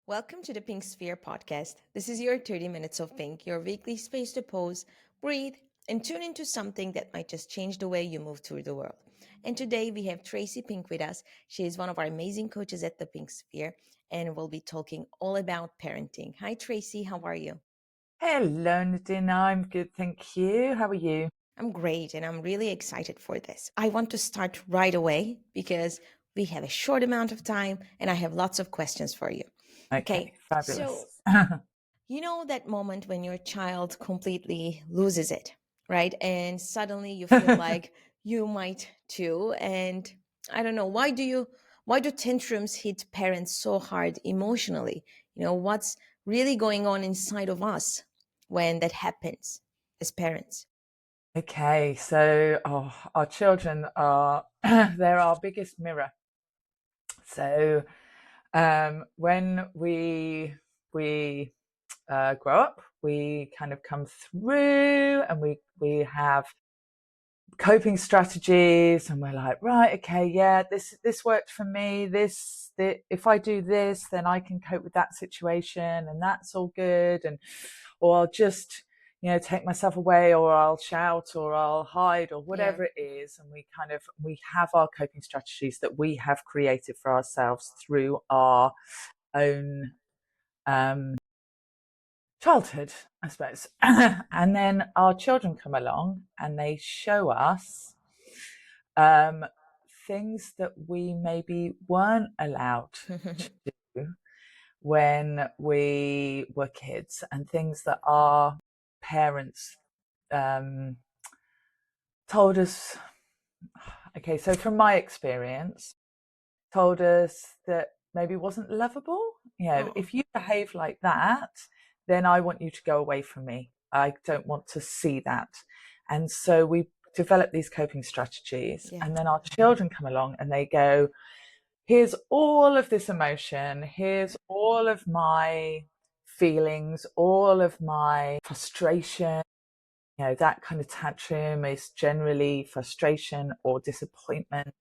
Welcome to the Pink Sphere podcast. This is your 30 minutes of pink, your weekly space to pause, breathe, and tune into something that might just change the way you move through the world. And today we have Tracy Pink with us. She is one of our amazing coaches at the Pink Sphere, and we'll be talking all about parenting. Hi, Tracy. How are you? Hello, Nadin. I'm good, thank you. How are you? I'm great, and I'm really excited for this. I want to start right away because we have a short amount of time, and I have lots of questions for you. Okay, Okay, so fabulous. you know that moment when your child completely loses it, right? And suddenly you feel like you might too. And I don't know, why do tantrums hit parents so hard emotionally? What's really going on inside of us when that happens as parents? Okay, so our children are they're our biggest mirror. So when we grow up, we kind of come through, and we have coping strategies, and we're like, right, okay, yeah, this worked for me. If I do this, then I can cope with that situation, and that's all good. And or I'll just take myself away, or I'll shout, or I'll hide, or Yeah. whatever it is. And we have our coping strategies that we have created for ourselves through our own childhood, I suppose. And then our children come along and they show us um, things that we maybe weren't allowed to do when we were kids, and things that our parents um, told us. Okay, so from my experience, told us that maybe wasn't lovable. Oh, If you behave like that, then I want you to go away from me. I don't want to see that. And so we develop these coping strategies. yeah. And then our children come along and they go, here's all of this emotion, here's all of my feelings, all of my frustration. That kind of tantrum is generally frustration or disappointment,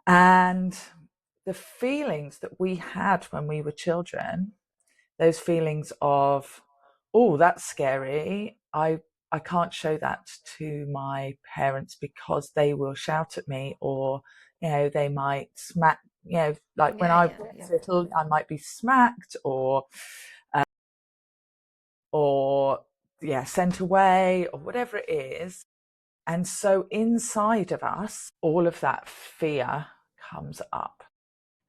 and the feelings that we had when we were children, those feelings of, oh, that's scary. I can't show that to my parents because they will shout at me, or they might smack. Like when Yeah, I yeah, was yeah. little, I might be smacked, or yeah, sent away, or whatever it is. And so inside of us, all of that fear comes up.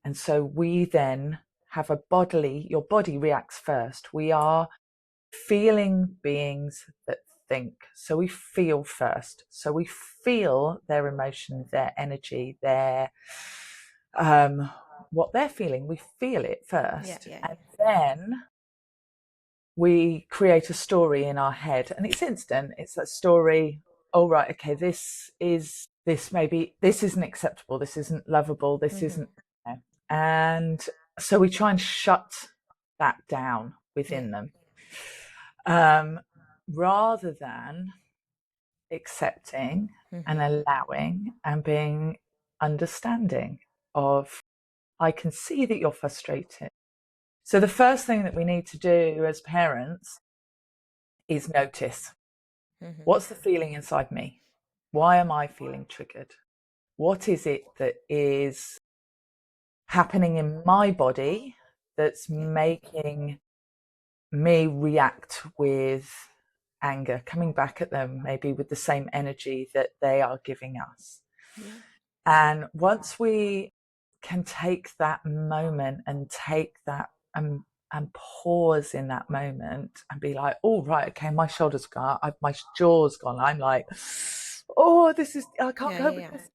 And so we then have your body reacts first. We are feeling beings that think. So we feel first. So we feel their emotion, their energy, what they're feeling. We feel it Yeah, first. yeah, And then we create a story in our head, and it's instant. It's that story. Oh, right. Okay. Maybe this isn't acceptable. This isn't lovable. This yeah. isn't, and so we try and shut that down Yeah. within them, um, rather than accepting and Hmm. allowing and being understanding of, I can see that you're frustrated. So the first thing that we need to do as parents is notice, Hmm. what's the feeling inside me? Why am I feeling triggered? What is it that is happening in my body that's Yeah. making me react with anger, coming back at them, maybe with the same energy that they are giving us? Yeah. And once we can take that moment and take that and pause in that moment and be like, oh, right, okay, my shoulders gone, my jaw's gone. I'm like, oh, I can't Yeah, cope yeah, with yeah. this.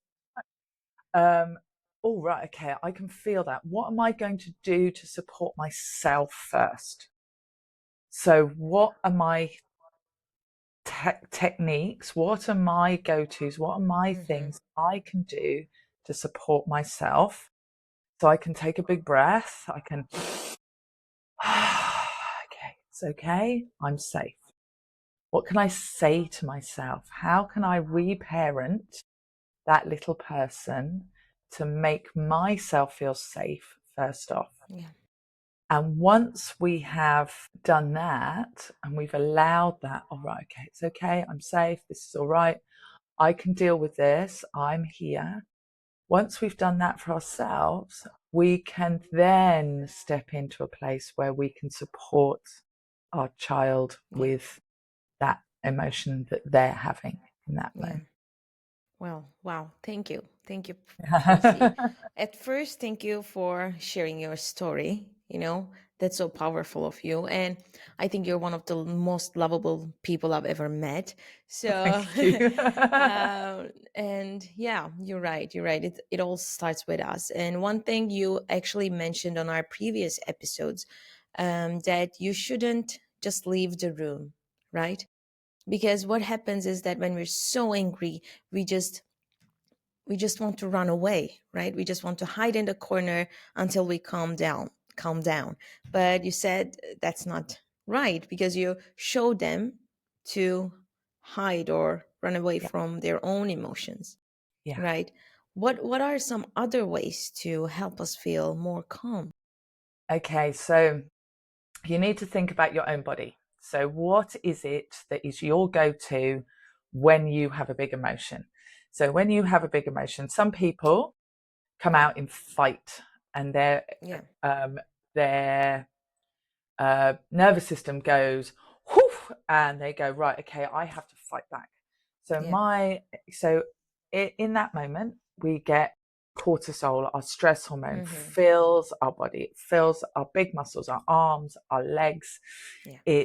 Um, oh, right, okay, I can feel that. What am I going to do to support myself first? So, what are my techniques? What are my go-tos? What are my Hmm. things I can do to support myself? So I can take a big breath. I can, okay, it's okay. I'm safe. What can I say to myself? How can I reparent that little person to make myself feel safe first off? Yeah. And once we have done that and we've allowed that, all right, okay, it's okay, I'm safe, this is all right, I can deal with this, I'm here. Once we've done that for ourselves, we can then step into a place where we can support our child Yeah. with that emotion that they're having in that Yeah. moment. Well, wow. Thank you. Thank you, Tracy. At first, thank you for sharing your story. That's so powerful of you. And I think you're one of the most lovable people I've ever met. So, Thank you. and yeah, you're right. You're right. It all starts with us. And one thing you actually mentioned on our previous episodes, that you shouldn't just leave the room, right? Because what happens is that when we're so angry, we just we just want to run away, right? We just want to hide in the corner until we calm down. But you said that's not right, because you show them to hide or run away Yeah, from their own emotions, yeah. right? What are some other ways to help us feel more calm? Okay, so you need to think about your own body. So, what is it that is your go to when you have a big emotion? So, when you have a big emotion, some people come out in fight, and Yeah. um, their nervous system goes whoo, and they go, right, okay, I have to fight back. So Yeah. so in that moment we get cortisol, our stress hormone, Mm-hmm. fills our body, it fills our big muscles, our arms, our legs. Yeah.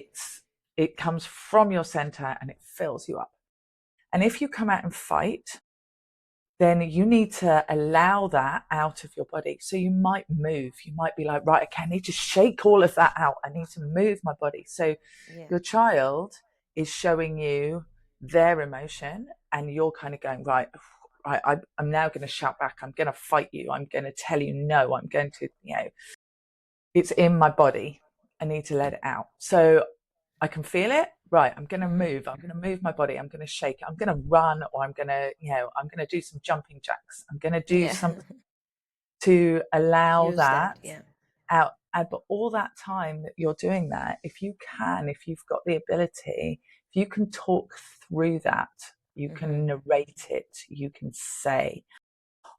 It comes from your center and it fills you up. And if you come out and fight, then you need to allow that out of your body. So you might move. You might be like, right, okay, I need to shake all of that out. I need to move my body. So Yeah. your child is showing you their emotion, and you're kind of going, right, I'm now going to shout back. I'm going to fight you. I'm going to tell you no. I'm going to, it's in my body. I need to let it out. So I can feel it. Right, I'm going to Mm-hmm. move. I'm going to move my body. I'm going to shake it. I'm going to run, or I'm going to, I'm going to do some jumping jacks. I'm going to do Yeah. something to allow Use that. that Yeah. out. But all that time that you're doing that, if you've got the ability, if you can talk through that, you Mm-hmm. can narrate it, you can say,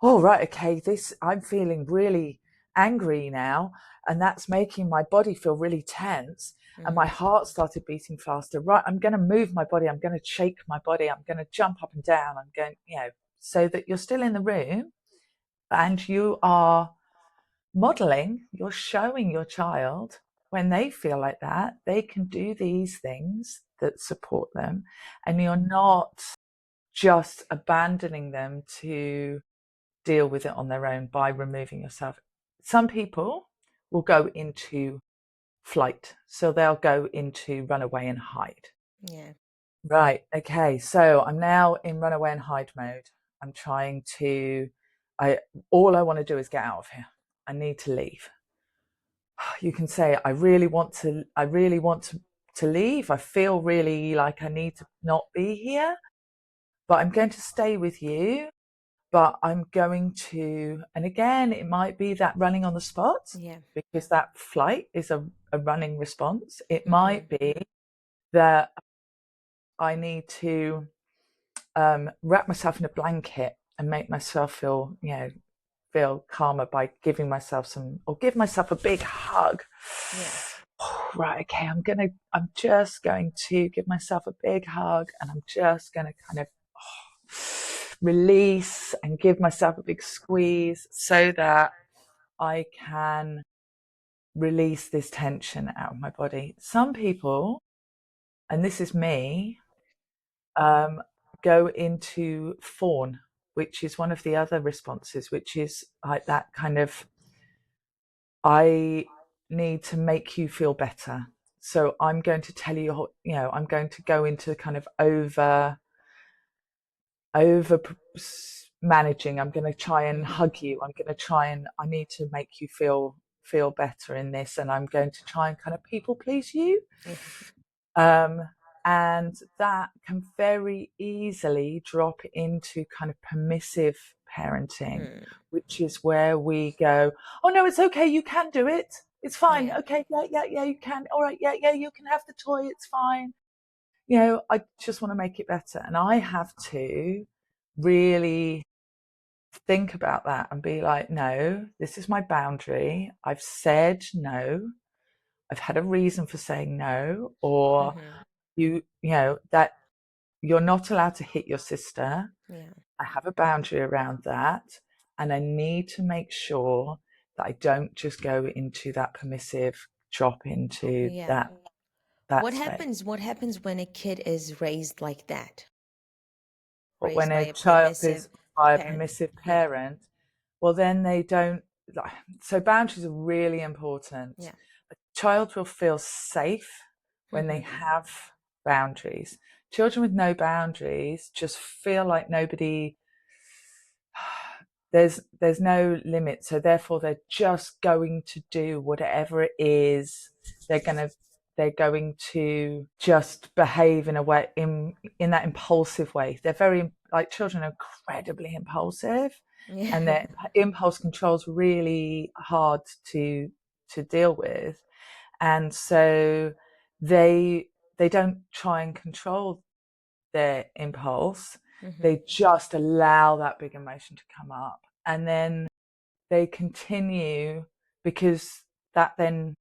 oh, right, okay, I'm feeling really angry now, and that's making my body feel really tense, and my Mm-hmm. heart started beating faster. Right, I'm going to move my body, I'm going to shake my body, I'm going to jump up and down, I'm going, so that you're still in the room and you are modeling, you're showing your child when they feel like that, they can do these things that support them, and you're not just abandoning them to deal with it on their own by removing yourself. Some people will go into flight, so they'll go into run away and hide. Yeah. Right, okay, so I'm now in run away and hide mode. I'm trying to, I all I want to do is get out of here. I need to leave. You can say, I really want to leave. I feel really like I need to not be here, but I'm going to stay with you, but I'm going to, and again, it might be that running on the spot, Yeah. because that flight is a running response. It Mm-hmm. might be that I need to wrap myself in a blanket and make myself feel calmer by giving myself or give myself a big hug. Yeah. Right, okay, I'm just going to give myself a big hug, and I'm just going to kind of release and give myself a big squeeze so that I can release this tension out of my body. Some people, and this is me, um, go into fawn, which is one of the other responses, which is like that kind of, I need to make you feel better. So I'm going to tell you, I'm going to go into kind of over managing. I'm going to try and Mm-hmm. hug you. I need to make you feel better in this, and I'm going to try and kind of people please you. Yeah. Um, and that can very easily drop into kind of permissive parenting, Mm. which is where we go, oh no, it's okay, you can do it. It's fine. Yeah. Okay, yeah, you can. All right, yeah, you can have the toy. It's fine. I just want to make it better. And I have to really think about that and be like, no, this is my boundary. I've said no. I've had a reason for saying no, or Mm-hmm. that you're not allowed to hit your sister. Yeah. I have a boundary around that. And I need to make sure that I don't just go into that permissive drop into Yeah. that space. What happens when a kid is raised like that? But Raised when by a a child permissive is by a parent? permissive Yeah. parent, well, then they don't. So boundaries are really important. Yeah. A child will feel safe when they Mm-hmm. have boundaries. Children with no boundaries just feel like nobody, there's no limit, so therefore they're just going to do whatever it is. They're going to just behave in a way, in that impulsive way. They're very, like, children are incredibly impulsive, Yeah. and their impulse control's really hard to deal with. And so they they don't try and control their impulse. Mm-hmm. They just allow that big emotion to come up, and then they continue, because that then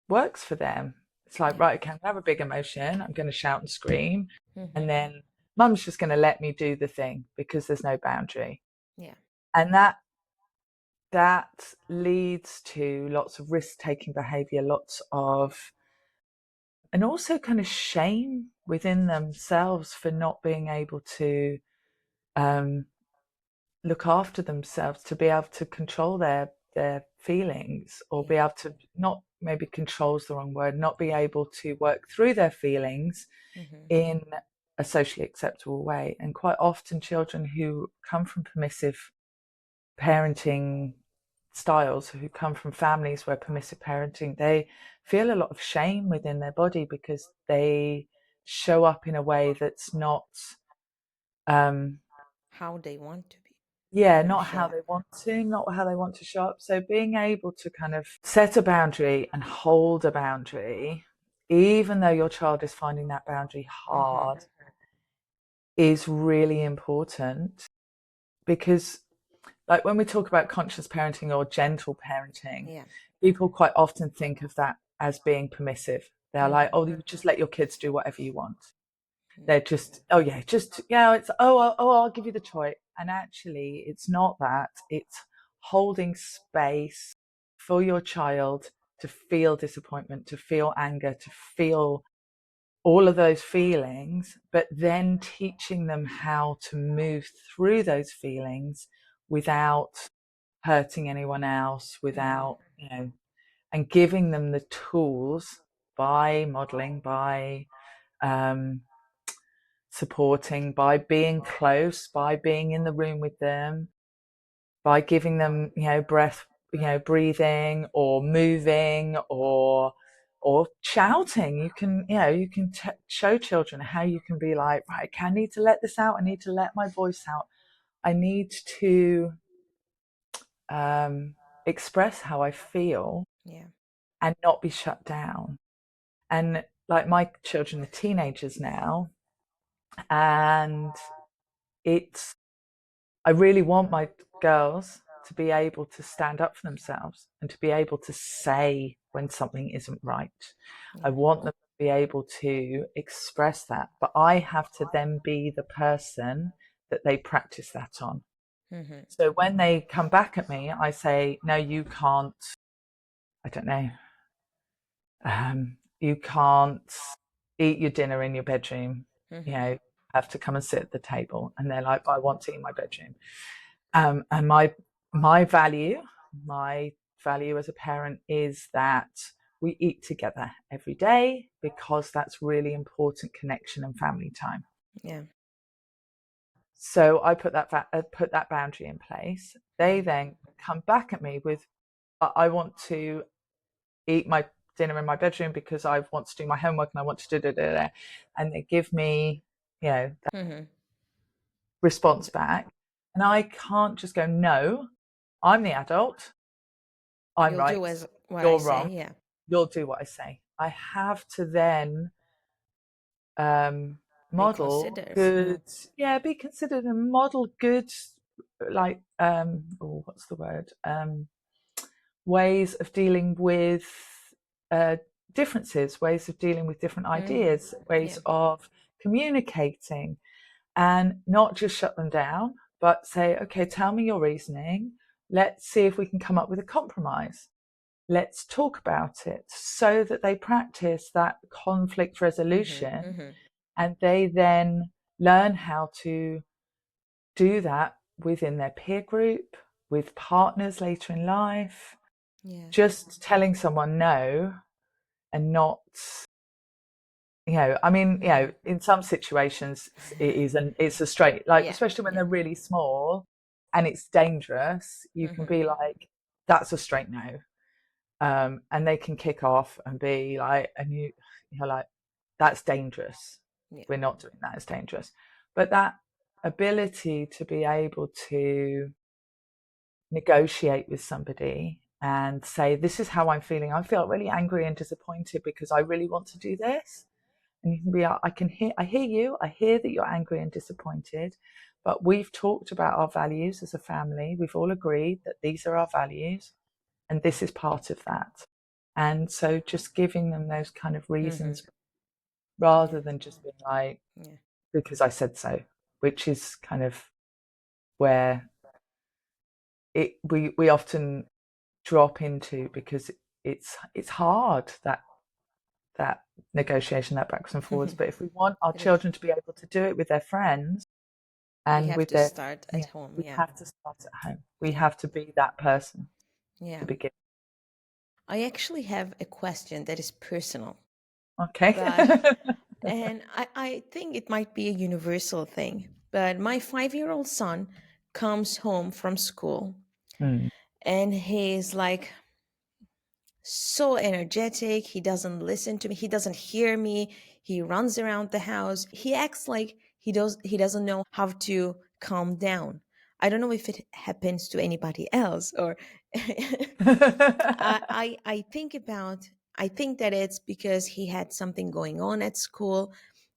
works for them. It's like, Yeah. right, okay, I'm gonna have a big emotion, I'm gonna shout and scream, and Mm-hmm. then mum's just gonna let me do the thing because there's no boundary. Yeah. And that leads to lots of risk taking behavior, lots of, and also kind of shame within themselves for not being able to um, look after themselves, to be able to control their feelings, or Yeah. be able to, not, maybe control is the wrong word, not be able to work through their feelings Mm-hmm. in a socially acceptable way. And quite often children who come from permissive parenting styles, who come from families where permissive parenting, they feel a lot of shame within their body because they show up in a way that's not um How they want to be, yeah, or not show how up. they want to, not how they want to show up. So being able to kind of set a boundary and hold a boundary, even though your child is finding that boundary Mm-hmm. hard, is really important. Because, like, when we talk about conscious parenting or gentle parenting, Yeah. people quite often think of that as being permissive. They're like, Mm-hmm. oh, you just let your kids do whatever you want. Mm. They're just, oh yeah, just, yeah, it's, I'll give you the toy. And actually, it's not that. It's holding space for your child to feel disappointment, to feel anger, to feel all of those feelings, but then teaching them how to move through those feelings without hurting anyone else, Mm-hmm. without, and giving them the tools by modeling, by um, supporting, by being close, by being in the room with them, by giving them, breath, breathing or moving, or shouting. You can show children how you can be like, right, okay, I need to let this out. I need to let my voice out. I need to express how I feel Yeah. and not be shut down. And like, my children are teenagers now, and it's I really want my girls to be able to stand up for themselves and to be able to say when something isn't right. I Yeah. want them to be able to express that, but I have to then be the person that they practice that on. Mm-hmm. So when they come back at me, I say, no, you can't, I don't know, you can't eat your dinner in your bedroom. You Mm-hmm. know, have to come and sit at the table. And they're like, I want to eat in my bedroom. And my value, my value as a parent is that we eat together every day, because that's really important connection and family time. Yeah. So I put that boundary in place. They Mm-hmm. then come back at me with, I want to eat my dinner in my bedroom because I want to do my homework and I want to do, and they give me, that Mm-hmm. response back. And I can't just go, no, I'm the adult. I'm You'll do right, as what I you're say. wrong, Yeah. you'll do what I say. I have to then um, Be model considerate. good, yeah, be considered and model good, like, oh, what's the word? Ways of dealing with uh, differences, ways of dealing with different Mm-hmm. ideas, ways Yeah. of communicating, and not just shut them down, but say, okay, tell me your reasoning. Let's see if we can come up with a compromise. Let's talk about it, so that they practice that conflict Mm-hmm. resolution, Mm-hmm. and they then learn how to do that within their peer group, with partners later in life. Yeah. Just telling someone no and not, I mean, Mm-hmm. in some situations it's a straight, like, Yeah. especially when Yeah. they're really small and it's dangerous, you can Mm-hmm. be like, that's a straight no. And they can kick off and be like, and you're like, that's dangerous. Yeah. We're not doing that. It's dangerous. But that ability to be able to negotiate with somebody and say, this is how I'm feeling. I feel really angry and disappointed because I really want to do this. And you can be, I hear you. I hear that you're angry and disappointed, but we've talked about our values as a family. We've all agreed that these are our values, and this is part of that. And so just giving them those kind of Mm-hmm. reasons, Yeah. rather than just being like, Yeah. because I said so, which is kind of where we often drop into, because it's hard, that negotiation, that backwards and forwards. But if we want our It is. children to be able to do it with their friends We and have with to their, start at yeah, home. we Yeah. have to start at home. We Yeah. have to be that person to Yeah. begin. I actually have a question that is personal, Okay. but and I think it might be a universal thing. But my 5-year-old son comes home from school Mm. and he's like so energetic. He doesn't listen to me. He doesn't hear me. He runs around the house. He acts like he doesn't know how to calm down. I don't know if it happens to anybody else or I think about I think that it's because he had something going on at school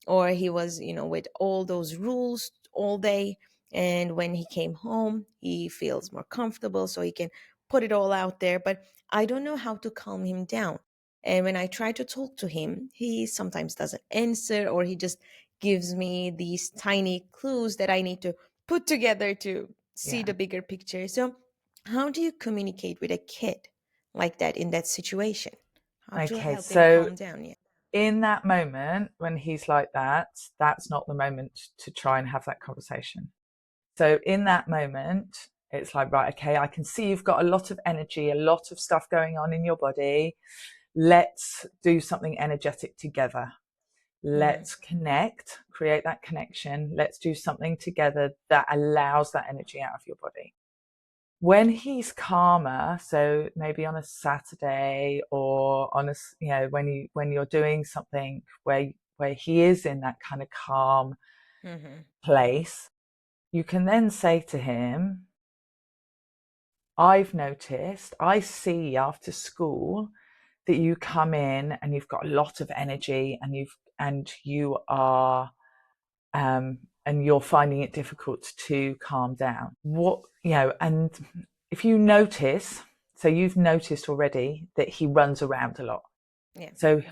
or he was, with all those rules all day, and when he came home, he feels more comfortable so he can put it all out there, but I don't know how to calm him down. And when I try to talk to him, he sometimes doesn't answer or he just gives me these tiny clues that I need to put together to see Yeah. the bigger picture. So how do you communicate with a kid like that in that situation? How to Okay. help him So calm down? Yeah. in that moment when he's like that, that's not the moment to try and have that conversation. So in that moment, it's like, right, okay, I can see you've got a lot of energy, a lot of stuff going on in your body. Let's do something energetic together. Mm-hmm. Let's connect, create that connection. Let's do something together that allows that energy out of your body. When he's calmer, so maybe on a Saturday or on a, when you're doing something where he is in that kind of calm Mm-hmm. place, you can then say to him, I've noticed, I see after school that you come in and you've got a lot of energy, and you are and you're finding it difficult to calm down. And if you notice, so you've noticed already that he runs around a lot. Yeah. So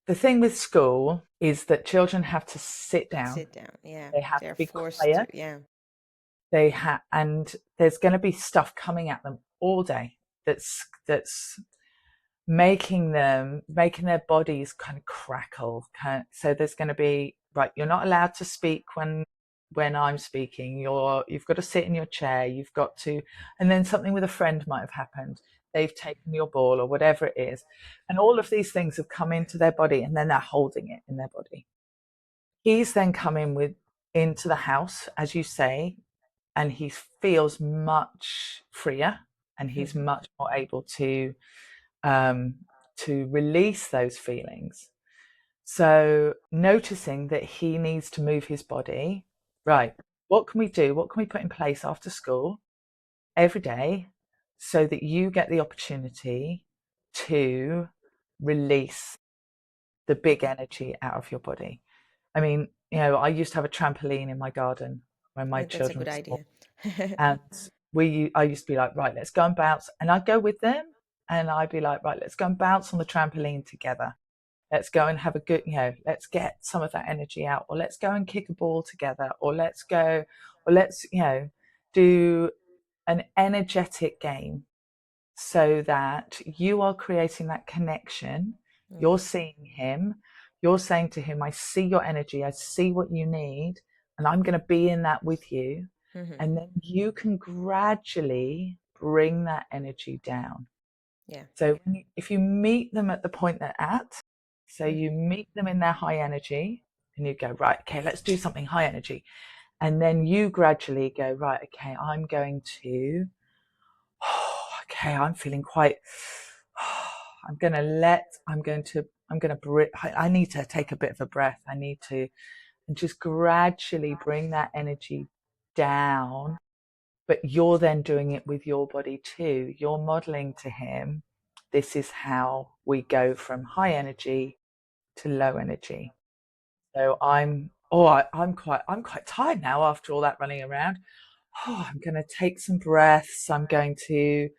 the thing with school is that children have to sit down. Sit down. Yeah. They have to They're be forced to. quiet. Yeah. And there's going to be stuff coming at them all day that's making their bodies kind of crackle. So there's going to be, right, you're not allowed to speak when I'm speaking. You've got to sit in your chair. You've got to, and then something with a friend might have happened. They've taken your ball or whatever it is, and all of these things have come into their body, and then they're holding it in their body. He's then come into the house, as you say, and he feels much freer, and he's Mm-hmm. much more able um, to release those feelings. So noticing that he needs to move his body, right? What can we do? What can we put in place after school every day so that you get the opportunity to release the big energy out of your body. I mean, I used to have a trampoline in my garden when my That's a children good were small, idea. and I used to be like, right, let's go and bounce, and I'd go with them, and I'd be like, right, let's go and bounce on the trampoline together. Let's go and have a good, let's get some of that energy out, or let's go and kick a ball together, or let's do an energetic game so that you are creating that connection. You're Yeah. seeing him, you're saying to him, I see your energy, I see what you need, and I'm going to be in that with you. Hmm. And then you can gradually bring that energy down. Yeah. So if you meet them at the point they're at, so you Hmm. meet them in their high energy, and you go, right, okay, let's do something high energy. And then you gradually go, right, okay, I'm going to, okay, I'm feeling quite, I need to take a bit of a breath. I need to, and just gradually bring that energy down. But you're then doing it with your body too. You're modeling to him, this is how we go from high energy to low energy. So I'm quite tired now after all that running around. I'm going to take some breaths. I'm going to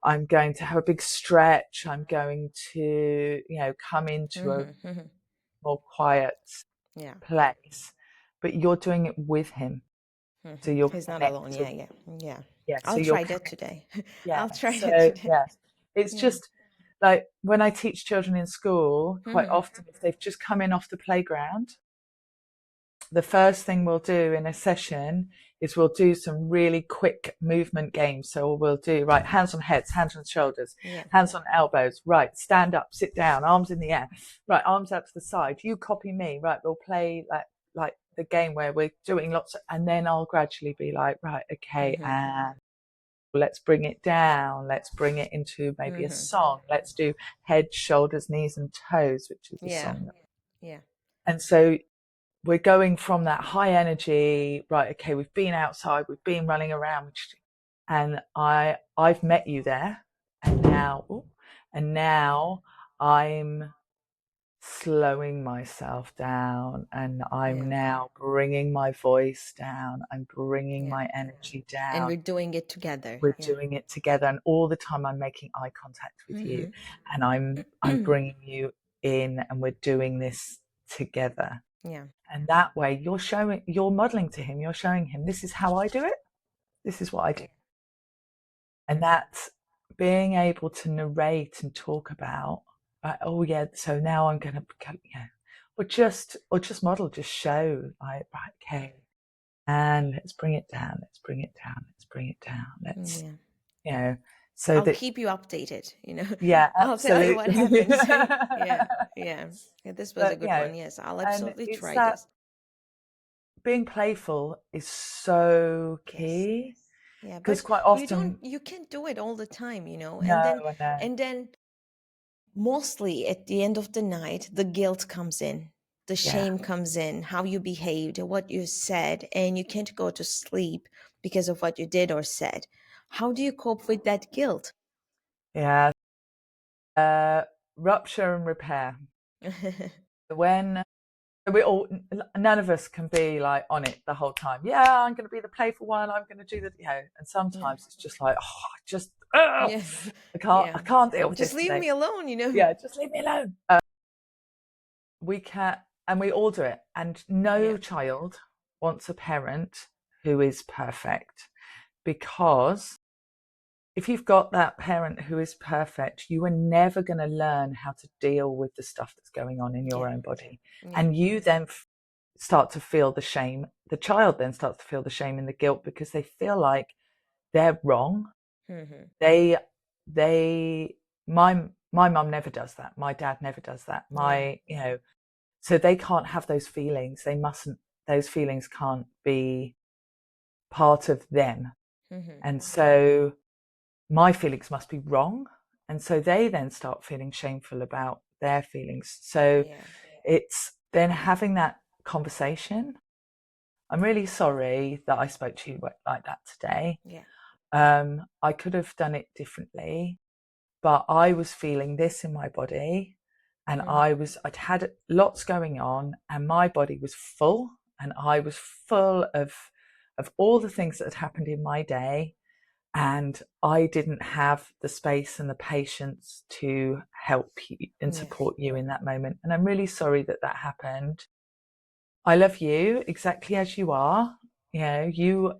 have a big stretch. I'm going to, come into a Hmm. Hmm. more quiet Yeah. place. But you're doing it with him. So Hmm. you're He's not alone. connected. Yeah. Yeah. Yeah. Yeah. So I'll you're try that connected. today. Yeah. I'll try that So, today. yeah. It's Yeah. just like when I teach children in school, quite Hmm. often, if they've just come in off the playground, the first thing we'll do in a session is we'll do some really quick movement games. So we'll do, right, hands on heads, hands on shoulders, Yeah. hands on elbows, right, stand up, sit down, arms in the air, right, arms out to the side. You copy me, right? We'll play like the game where we're doing lots of, and then I'll gradually be like, right, okay, Hmm. and let's bring it down. Let's bring it into maybe a Hmm. song. Let's do head, shoulders, knees, and toes, which is the Yeah. song. Yeah. And so we're going from that high energy, right? Okay, we've been outside, we've been running around, and I've met you there, and now I'm slowing myself down, and I'm Yeah. now bringing my voice down. I'm bringing Yeah. my energy And we're down. doing it together. We're Yeah. doing it together, and all the time I'm making eye contact with you, Hmm. and I'm bringing you in, and we're doing this together. Yeah. And that way you're modeling to him, you're showing him, this is how I do it, this is what I do. And that's being able to narrate and talk about, like, oh yeah, so now I'm going to, or just model, just show, like, right, okay, and let's bring it down, let's bring it down, let's bring it down, let's, Yeah. you know, so I'll that, keep you updated, yeah, I'll tell you what absolutely. happens. Yeah. Yeah. Yeah, this was a But, good one. Yes, I'll and absolutely it's try that this. being playful is so Yes. key, Yeah, because but quite often, you can't do it all the time, no, and then mostly at the end of the night, the guilt comes in, the yeah, shame comes in, how you behaved, what you said, and you can't go to sleep because of what you did or said. How do you cope with that guilt? yeah, uh, rupture and repair. When we all, none of us can be like on it the whole time. Yeah, I'm going to be the playful one. I'm going to do the, and Yeah. sometimes it's just like, oh, ugh, Yeah. I Yeah. can't deal with Just this leave today. me alone. Yeah, just leave me alone. We can, and we all do it. And no Yeah. child wants a parent who is perfect, because if you've got that parent who is perfect, you are never going to learn how to deal with the stuff that's going on in your Yeah. own body. Yeah. And you then start to feel the shame. The child then starts to feel the shame and the guilt, because they feel like they're wrong. Hmm. They, they, my mum never does that. My dad never does that. Yeah. So they can't have those feelings. They mustn't, those feelings can't be part of them. Hmm. And so my feelings must be wrong. And so they then start feeling shameful about their feelings. So Yeah. it's then having that conversation. I'm really sorry that I spoke to you like that today. Yeah. I could have done it differently, but I was feeling this in my body, and Mm-hmm. I'd had lots going on, and my body was full, and I was full of all the things that had happened in my day, and I didn't have the space and the patience to help you and Yeah. support you in that moment. And I'm really sorry that that happened. I love you exactly as you are. You know,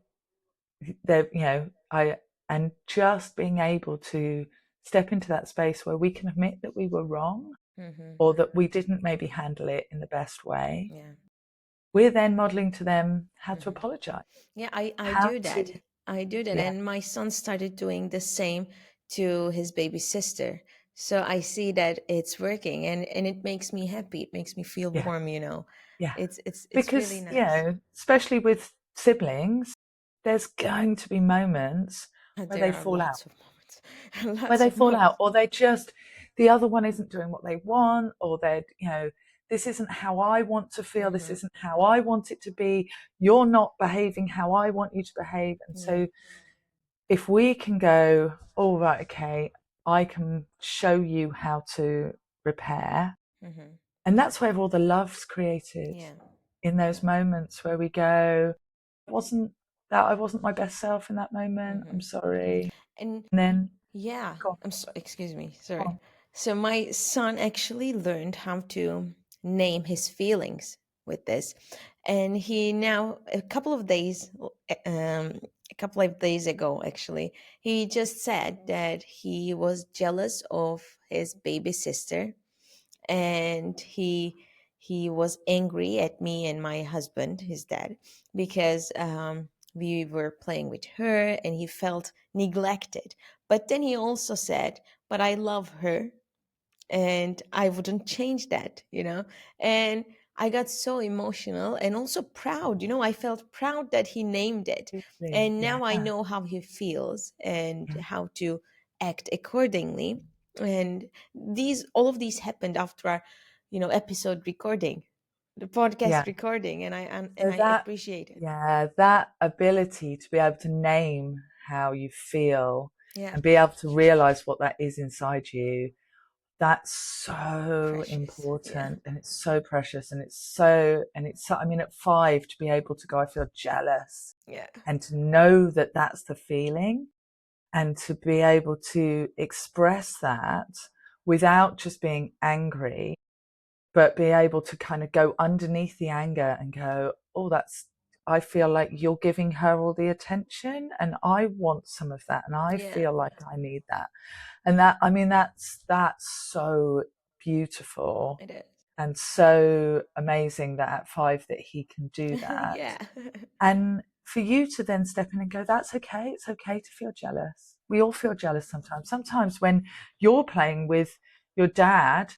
I, and just being able to step into that space where we can admit that we were wrong Mm-hmm. or that we didn't maybe handle it in the best way. Yeah. We're then modeling to them how to Mm-hmm. apologize, Yeah, I how do to, that. I do that. yeah, And my son started doing the same to his baby sister. So I see that it's working, and it makes me happy. It makes me feel yeah, warm, you know. yeah. It's really Because, nice. especially with siblings, there's going to be moments where There they are fall out, lots of moments. Lots of moments. or they just, the other one isn't doing what they want, or they're, this isn't how I want to feel, this Mm-hmm. isn't how I want it to be, you're not behaving how I want you to behave. And Yeah. so if we can go, all right, okay, I can show you how to repair. Mm-hmm. And that's where all the love's created, Yeah. in Yeah. those moments where we go, wasn't I wasn't my best self in that moment. Mm-hmm. I'm sorry. And And then, yeah, go on, I'm so, excuse me, go sorry. on. So my son actually learned how to name his feelings with this. And he now a couple of days ago actually, he just said that he was jealous of his baby sister, and he was angry at me and my husband, his dad, because we were playing with her and he felt neglected. But then he also said, but I love her and I wouldn't change that, you know. And I got so emotional and also proud, you know. I felt proud that he named it. Absolutely. And Yeah. now I know how he feels and Yeah. how to act accordingly. And all of these happened after our, episode recording, the Yeah. podcast recording, and So I that, appreciate it. yeah, that ability to be able to name how you feel Yeah. and be able to realize what that is inside you, that's so Precious. Yeah. important, and it's so precious, and it's so, I mean, at 5 to be able to go, I feel jealous, Yeah. and to know that that's the feeling, and to be able to express that without just being angry, but be able to kind of go underneath the anger and go, oh, I feel like you're giving her all the attention, and I want some of that, and I Yeah. feel like I need that. And that, I mean, that's so beautiful It is. and so amazing that at 5 that he can do that. Yeah. And for you to then step in and go, that's okay. It's okay to feel jealous. We all feel jealous sometimes. Sometimes when you're playing with your dad,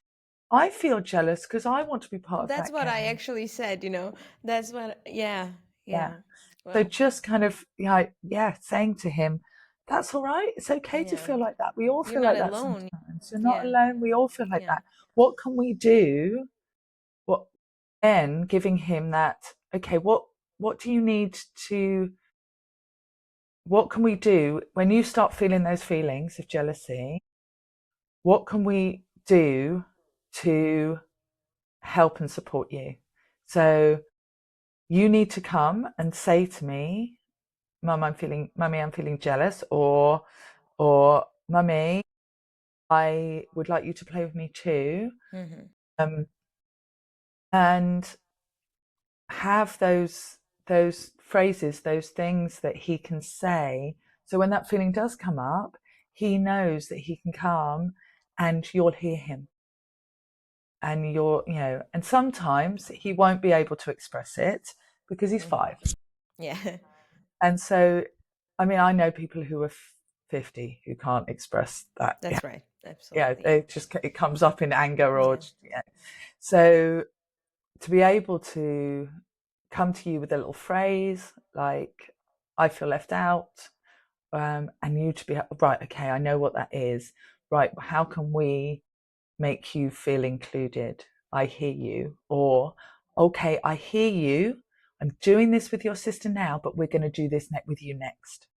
I feel jealous because I want to be part of That's that what I game. actually said, you know. That's what, yeah, Yeah. yeah. So Well, just kind of, saying to him, that's all right. It's okay to yeah. feel like that. We all You're feel not like that alone. sometimes. You're not Yeah, alone. We all feel like yeah. that. What can we do? What then giving him that, okay, what do you need to, what can we do when you start feeling those feelings of jealousy? What can we do to help and support you? So you need to come and say to me, Mummy, I'm feeling jealous, or Mummy, I would like you to play with me too. Hmm. Um, and have those phrases, those things that he can say. So when that feeling does come up, he knows that he can come and you'll hear him. And and sometimes he won't be able to express it because he's Hmm. 5. Yeah, And so, I mean, I know people who are 50 who can't express that. Yeah, that's right. yeah, Absolutely. it comes up in anger, or Yeah. yeah. So to be able to come to you with a little phrase like, I feel left out, and you to be right, okay, I know what that is. Right, how can we make you feel included? I hear you. Or, okay, I hear you. I'm doing this with your sister now, but we're going to do this with you next.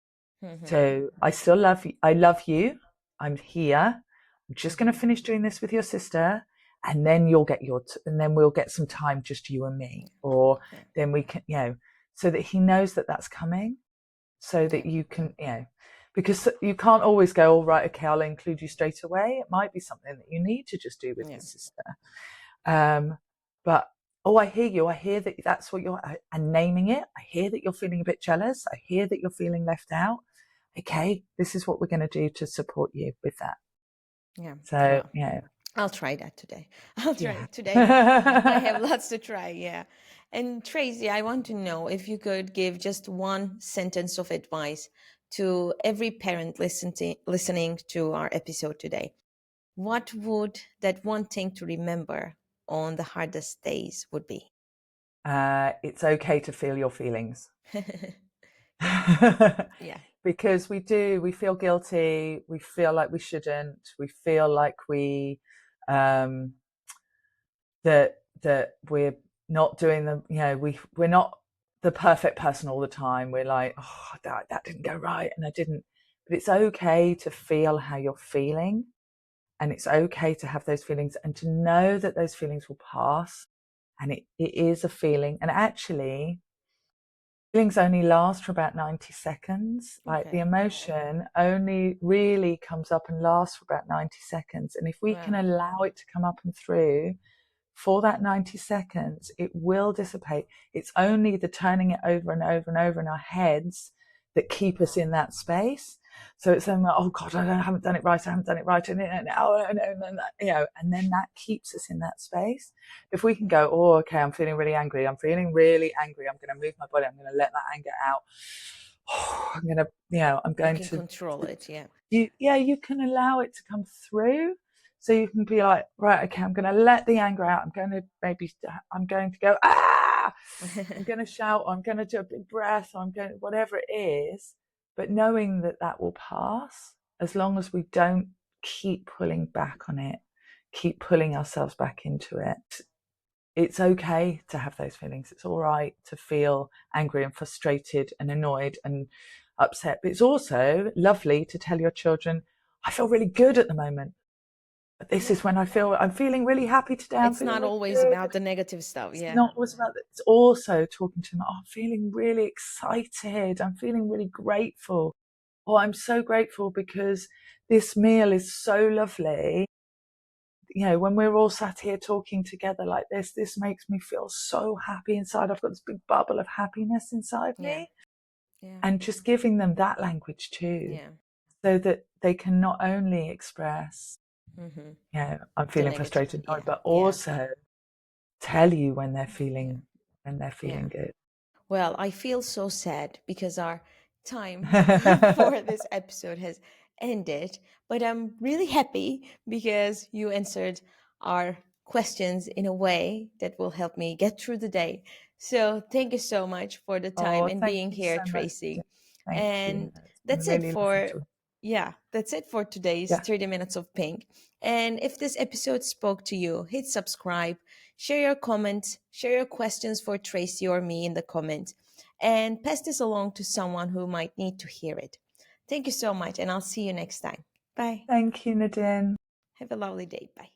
So I still love you. I love you. I'm here. I'm just going to finish doing this with your sister, and then you'll get and then we'll get some time, just you and me, or Yeah. then we can, so that he knows that that's coming, so that Yeah. you can, because you can't always go, all right, okay, I'll include you straight away. It might be something that you need to just do with your sister. But I hear you. I hear that that's what you're, and naming it. I hear that you're feeling a bit jealous. I hear that you're feeling left out. Okay, this is what we're going to do to support you with that. Yeah. So, Well, I'll try that today. I'll try yeah. it today. I have lots to try. Yeah. And Tracy, I want to know if you could give just one sentence of advice to every parent listening to our episode today. What would that one thing to remember on the hardest days would be? It's okay to feel your feelings. Yeah. Because we feel guilty, we feel like we shouldn't, we feel like we that we're not doing we're not the perfect person all the time. We're like, oh, that didn't go right, and I didn't. But it's okay to feel how you're feeling, and it's okay to have those feelings, and to know that those feelings will pass, and it is a feeling. And actually, feelings only last for about 90 seconds. Like, the Okay. emotion only really comes up and lasts for about 90 seconds. And if we can Wow. allow it to come up and through for that 90 seconds, it will dissipate. It's only the turning it over and over and over in our heads that keep us in that space. So it's like, oh God, I haven't done it right. And then that keeps us in that space. If we can go, oh, okay, I'm feeling really angry. I'm feeling really angry. I'm going to move my body. I'm going to let that anger out. I'm going to, I'm You going can to, control it. Yeah. you can allow it to come through. So you can be like, right, okay, I'm going to let the anger out. I'm going to go, I'm going to shout, or I'm going to do a big breath, or I'm going, whatever it is, but knowing that that will pass, as long as we don't keep pulling back on it, keep pulling ourselves back into it. It's okay to have those feelings. It's all right to feel angry and frustrated and annoyed and upset. But it's also lovely to tell your children, I feel really good at the moment. This is when I'm feeling really happy today. I'm It's feeling not really always good. about the negative stuff. It's Yeah. not always about that. It's also talking to them. Oh, I'm feeling really excited. I'm feeling really grateful. Oh, I'm so grateful because this meal is so lovely. When we're all sat here talking together like this makes me feel so happy inside. I've got this big bubble of happiness inside Yeah. me. Yeah. And just giving them that language too, Yeah. so that they can not only express, I'm The feeling negative. frustrated, Yeah. but Yeah. also tell you when they're Yeah. feeling good. Well, I feel so sad because our time for this episode has ended, but I'm really happy because you answered our questions in a way that will help me get through the day. So, thank you so much for the time Oh, and thank being you here, so much. Tracy. Thank you. And It's been that's it really lovely for to. that's it for today's Yeah. 30 minutes of pink. And if this episode spoke to you, hit subscribe, share your comments, share your questions for Tracy or me in the comments, and pass this along to someone who might need to hear it. Thank you so much, and I'll see you next time. Bye. Thank you, Nadin. Have a lovely day. Bye.